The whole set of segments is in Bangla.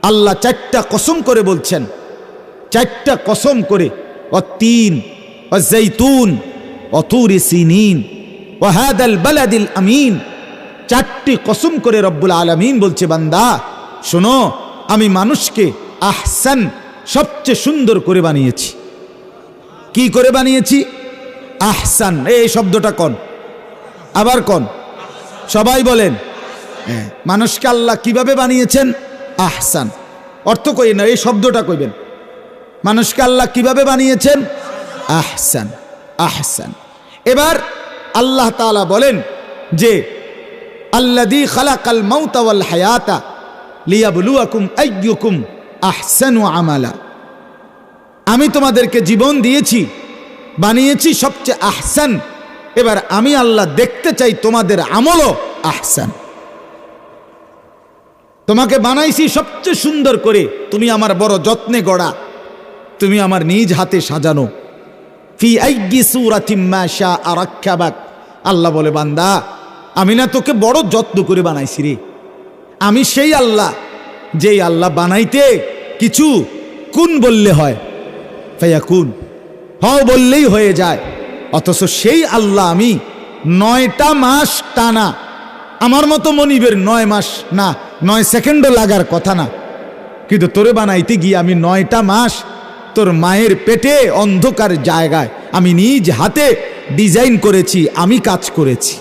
আল্লাহ চারটা কসম করে বলছেন, চারটা কসম করে, ওয়াত্তিন ওয়াজ্জাইতুন ওয়াতুরি সিনিন ওয়া হাদাল বালাদিল আমিন। চারটি কসম করে রব্বুল আলামিন বলছে, বান্দা শোনো, আমি মানুষকে আহসান, সবচেয়ে সুন্দর করে বানিয়েছি। কি করে বানিয়েছি? আহসান। এই শব্দটা কোন? আবার কোন? সবাই বলেন। মানুষকে আল্লাহ কিভাবে বানিয়েছেন? আহসান। অর্থ কই না, এই শব্দটা কইবেন। মানুষকে আল্লাহ কিভাবে বানিয়েছেন? আহসান, আহসান। এবার আল্লাহ তাআলা বলেন যে আল্লাযী খালাকাল মাউতা ওয়াল হায়াতা লিয়াবলুয়াকুম আইয়ুকুম আহসানু আমালা। আমি তোমাদেরকে জীবন দিয়েছি, বানিয়েছি সবচেয়ে আহসান। এবার আমি আল্লাহ দেখতে চাই তোমাদের আমলও আহসান। তোমাকে বানাইছি সবচেয়ে সুন্দর করে, তুমি আমার বড় যত্নে গড়া, তুমি আমার নিজ হাতে সাজানো। ফি আইয়ি সূরাতিম মা শাআ রাক্কাবাক। আল্লাহ বলে, বান্দা আমি না তোকে বড় যত্ন করে বানাইছি রে। আমি সেই আল্লাহ, যেই আল্লাহ বানাইতে কিছু কুন বললে হয়, ফায়াকুন, হও বললেই হয়ে যায়। অথচ সেই আল্লাহ আমি 9টা মাস টানা, আমার মতো মনিবের 9 মাস না, 9 সেকেন্ডও লাগার কথা না, কিন্তু তোরে বানাইতে গিয়ে আমি 9টা মাস তোর মায়ের পেটে অন্ধকার জায়গায় আমি নিজ হাতে ডিজাইন করেছি, আমি কাজ করেছি।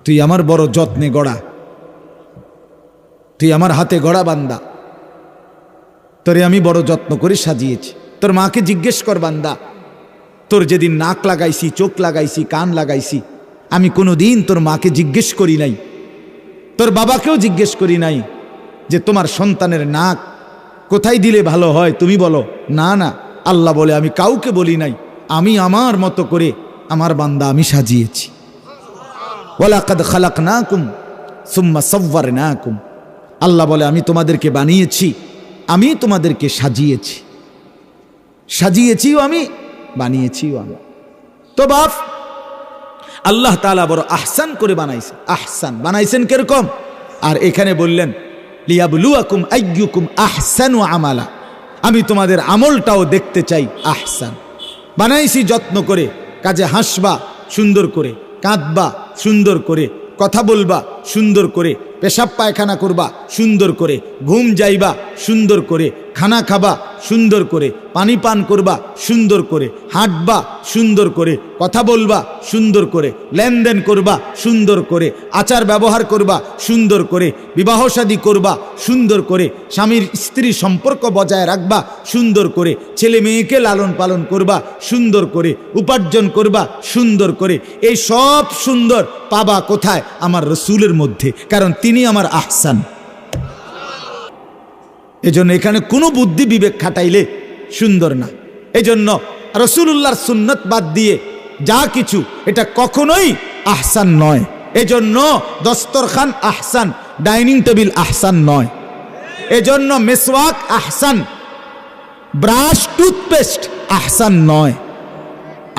তুই আমার বড় যত্নে গড়া, তুই আমার হাতে গড়া বান্দা, তোরে আমি বড় যত্ন করে সাজিয়েছি। তোর মাকে জিজ্ঞেস কর বান্দা, তোর যেদিন নাক লাগাইছি, চোখ লাগাইছি, কান লাগাইছি, আমি কোনোদিন তোর মাকে জিজ্ঞেস করি নাই, তোর বাবাকেও জিজ্ঞেস করি নাই যে তোমার সন্তানের নাক কোথায় দিলে ভালো হয়, তুমি বলো। না না, আল্লাহ বলে আমি কাউকে বলি নাই, আমি আমার মতো করে আমার বান্দা আমি সাজিয়েছি। ওয়ালাকাদ খালাকনাকুম সুম্মা সাওয়ারনাকুম। আল্লাহ বলে আমি তোমাদেরকে বানিয়েছি, আমি তোমাদেরকে সাজিয়েছি, সাজিয়েছিও আমি, বানিয়েছিও আমি। তো বাপ আল্লাহ তাআলা বড় আহসান করে বানাইছে। আহসান বানাইছেন কিরকম? আর এখানে বললেন লিয়াবলুয়াকুম আইয়ুকুম আহসানু আমালা, আমি তোমাদের আমলটাও দেখতে চাই আহসান। বানাইছি যত্ন করে, কাজে হাসবা সুন্দর করে, কাঁদবা সুন্দর করে, কথা বলবা সুন্দর করে, পেশাব পায়খানা করবা সুন্দর করে, ঘুম যাইবা সুন্দর করে, খানা খাবা সুন্দর করে, পানি পান করবা সুন্দর করে, হাঁটবা সুন্দর করে, কথা বলবা সুন্দর করে, লেনদেন করবা সুন্দর করে, আচার ব্যবহার করবা সুন্দর করে, বিবাহ শাদী করবা সুন্দর করে, স্বামীর স্ত্রী সম্পর্ক বজায় রাখবা সুন্দর করে, ছেলে মেয়েকে লালন পালন করবা সুন্দর করে, উপার্জন করবা সুন্দর করে। এই সব সুন্দর পাবা কোথায়? আমার রসুলের মধ্যে, কারণ তিনি আমার আহসান। এজন্য এখানে কোনো বুদ্ধি বিবেক খাটাইলে সুন্দর না। এজন্য রাসূলুল্লাহর সুন্নত বাদ দিয়ে যা কিছু, এটা কখনোই আহসান নয়। এজন্য দস্তরখান আহসান, ডাইনিং টেবিল আহসান নয়। এজন্য মেসওয়াক আহসান, ব্রাশ টুথপেস্ট আহসান নয়,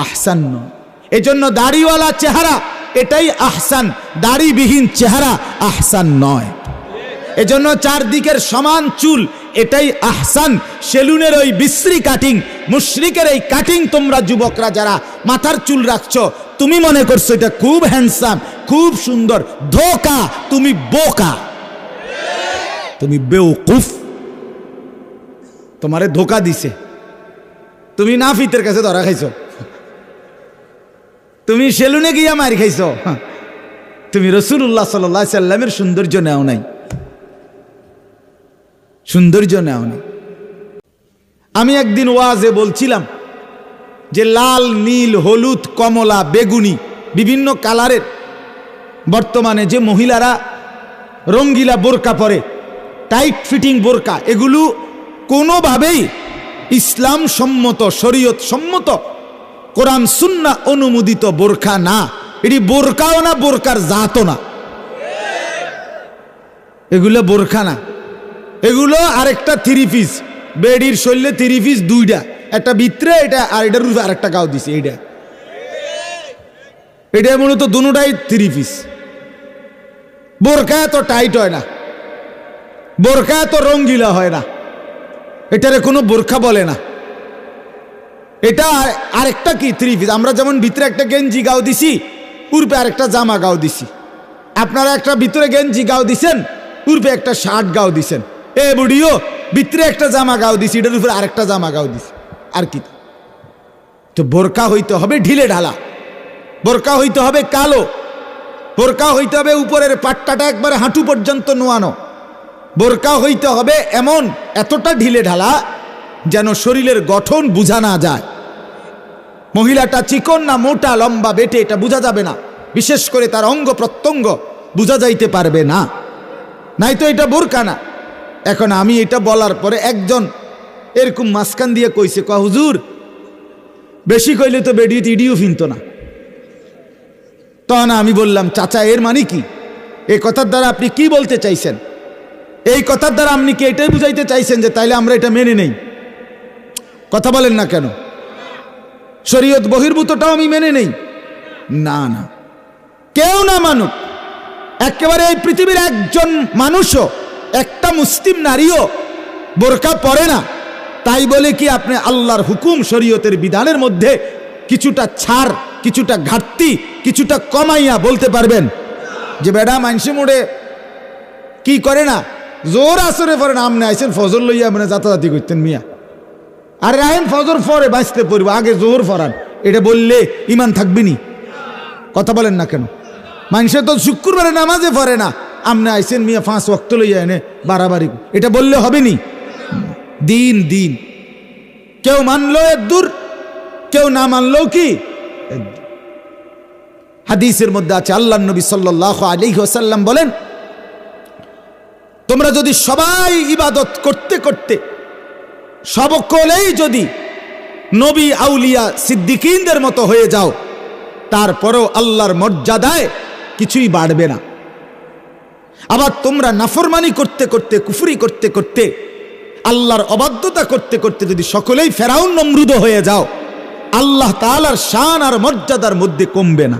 আহসান নয়। এজন্য দাড়িওয়ালা চেহারা এটাই আহসান, দাড়িবিহীন চেহারা আহসান নয়। এজন্য চারদিকের সমান চুল এটাই আহসান, সেলুনের ওই বিশ্রী কাটিং, মুশরিকের এই কাটিং, তোমরা যুবকরা যারা মাথার চুল রাখছো, তুমি মনে করছো এটা খুব হ্যান্ডসাম, খুব সুন্দর। ধোকা, তুমি বোকা, তুমি বেওকুফ, তোমারে ধোকা দিছে। তুমি নাফিতের কাছে ধরা খাইছো, তুমি সেলুনে গিয়া মার খাইছো, তুমি রাসূলুল্লাহ সাল্লাল্লাহু আলাইহি সাল্লামের সৌন্দর্য নেও নাই, সৌন্দর্য নেও নাই। আমি একদিন ওয়াজে বলছিলাম যে লাল, নীল, হলুদ, কমলা, বেগুনি, বিভিন্ন কালারের বর্তমানে যে মহিলারা রঙ্গিলা বোরকা পরে, টাইট ফিটিং বোরকা, এগুলো কোনোভাবেই ইসলাম সম্মত, শরীয়ত সম্মত, কোরআন সুন্নাহ অনুমোদিত বোরকা না। এটি বোরকাও না, বোরকার জাতও না, এগুলো বোরকা না। এগুলো আরেকটা 3 পিস, বেডির শরীরে 3 পিস, 2টা, একটা ভিতরে এটা, আর এটার উপরে আরেকটা গাও দিছে। এটা মূলত দুটাই 3 পিস। বোরকা এত টাইট হয় না, বোরকা তো রঙ্গিলা হয় না, এটারে কোনো বোরকা বলে না। এটা আরেকটা কি থ্রি পিস। আমরা যেমন ভিতরে একটা গেঞ্জি গাও দিছি, উর্পে আরেকটা জামা গাও দিছি। আপনারা একটা ভিতরে গেঞ্জি গাও দিছেন, উর্পে একটা শার্ট গাও দিছেন। এ বুড়িও ভিতরে একটা জামা গাও দিছি, এটার উপরে আরেকটা জামা গাও দিছি। আর কি? তো বোরকা হইতে হবে ঢিলে ঢালা, বোরকা হইতে হবে কালো, বোরকা হইতে হবে উপরের পাট্টাটা একবারে হাঁটু পর্যন্ত নোয়ানো, বোরকা হইতে হবে এমন এতটা ঢিলে ঢালা যেন শরীরের গঠন বোঝা না যায়। মহিলাটা চিকন না মোটা লম্বা বেটে এটা বোঝা যাবে না, বিশেষ করে তার অঙ্গ প্রত্যঙ্গ বোঝা যাইতে পারবে না, নাই তো এটা বোরকা না। এখন আমি এটা বলার পরে একজন এরকম মাঝখান দিয়ে কইছে, হুজুর বেশি কইলে তো বেডিতে ইডিও ফিনত না। তখন আমি বললাম, চাচা এর মানে কি? এই কথার দ্বারা আপনি কি বলতে চাইছেন? এই কথার দ্বারা আপনি কি এটাই বুঝাইতে চাইছেন যে তাইলে আমরা এটা মেনে নেই? কথা বলেন না কেন? শরীয়ত বহির্ভূতটাও আমি মেনে নেই? না না, কেউ না মানুক, একেবারে এই পৃথিবীর একজন মানুষও, একটা মুসলিম নারীও বোরকা পরে না, তাই বলে কি আপনি আল্লাহর হুকুম শরীয়তের বিধানের মধ্যে কিছুটা ছাড়, কিছুটা ঘাটতি, কিছুটা কমাইয়া বলতে পারবেন যে বেডা মানসি মোড়ে কি করে না, জোর আসরে পরে না, আমনে আইসেন ফজর লইয়া মানে যাতায়াতি করতেন মিয়া, আরে রাহেন ফজর পরে বাঁচতে পড়ব, আগে জোর ফরান, এটা বললে ইমান থাকবিনি? কথা বলেন না কেন? মানুষে তো শুক্রবারে নামাজে পড়ে না, আমনে আইসেন মিয়া 5 ওয়াক্ত লইয়া এনে বাড়াবাড়ি, এটা বললে হবে নি? দিন দিন, কেউ মানলো এর দূর, কেউ না মানলো কি। হাদিসের মধ্যে আছে, আল্লাহ নবী সাল্লাল্লাহু আলাইহি ওয়াসাল্লাম বলেন, তোমরা যদি সবাই ইবাদত করতে করতে সকলেই যদি নবী আউলিয়া সিদ্দিকিনদের মতো হয়ে যাও, তারপরেও আল্লাহর মর্যাদায় কিছুই বাড়বে না। আবার তোমরা নাফরমানি করতে করতে, কুফরি করতে করতে, আল্লাহর অবাধ্যতা করতে করতে যদি সকলেই ফেরাউন নমরুদ হয়ে যাও, আল্লাহ তাআলার শান আর মর্যাদার মধ্যে কমবে না।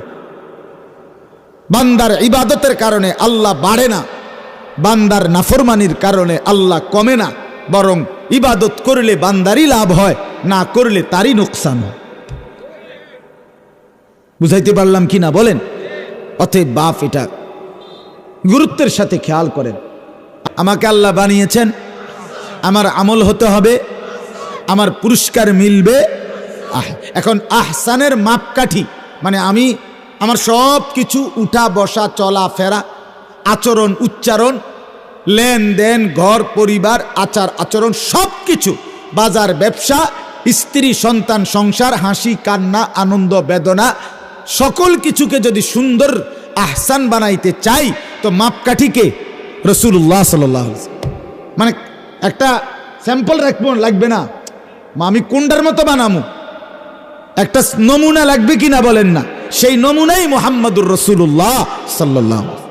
বান্দার ইবাদতের কারণে আল্লাহ বাড়ে না, বান্দার নাফরমানির কারণে আল্লাহ কমে না, বরং ইবাদত করলে বান্দারই লাভ হয়, না করলে তারই নোকসান হয়। বুঝাইতে পারলাম কি না বলেন? অতএব বাপ এটা গুরুত্বের সাথে খেয়াল করেন। আমাকে আল্লাহ বানিয়েছেন, আমার আমল হতে হবে, আমার পুরস্কার মিলবে। এখন আহসানের মাপকাঠি মানে আমি আমার সব কিছু, উঠা বসা চলা ফেরা, আচরণ উচ্চারণ, লেনদেন, ঘর পরিবার, আচার আচরণ, সব কিছু, বাজার ব্যবসা, স্ত্রী সন্তান সংসার, হাসি কান্না আনন্দ বেদনা, সকল কিছুকে যদি সুন্দর আহসান বানাইতে চাই তো মাপকাঠিকে রাসূলুল্লাহ সাল্লাল্লাহু আলাইহি ওয়াসাল্লাম, মানে একটা স্যাম্পল রাখবো লাগবে না, আমি কোনটার মতো বানামু, একটা নমুনা লাগবে কিনা বলেন না, সেই নমুনাই মুহাম্মদুর রাসূলুল্লাহ সাল্লাল্লাহু আলাইহি ওয়াসাল্লাম।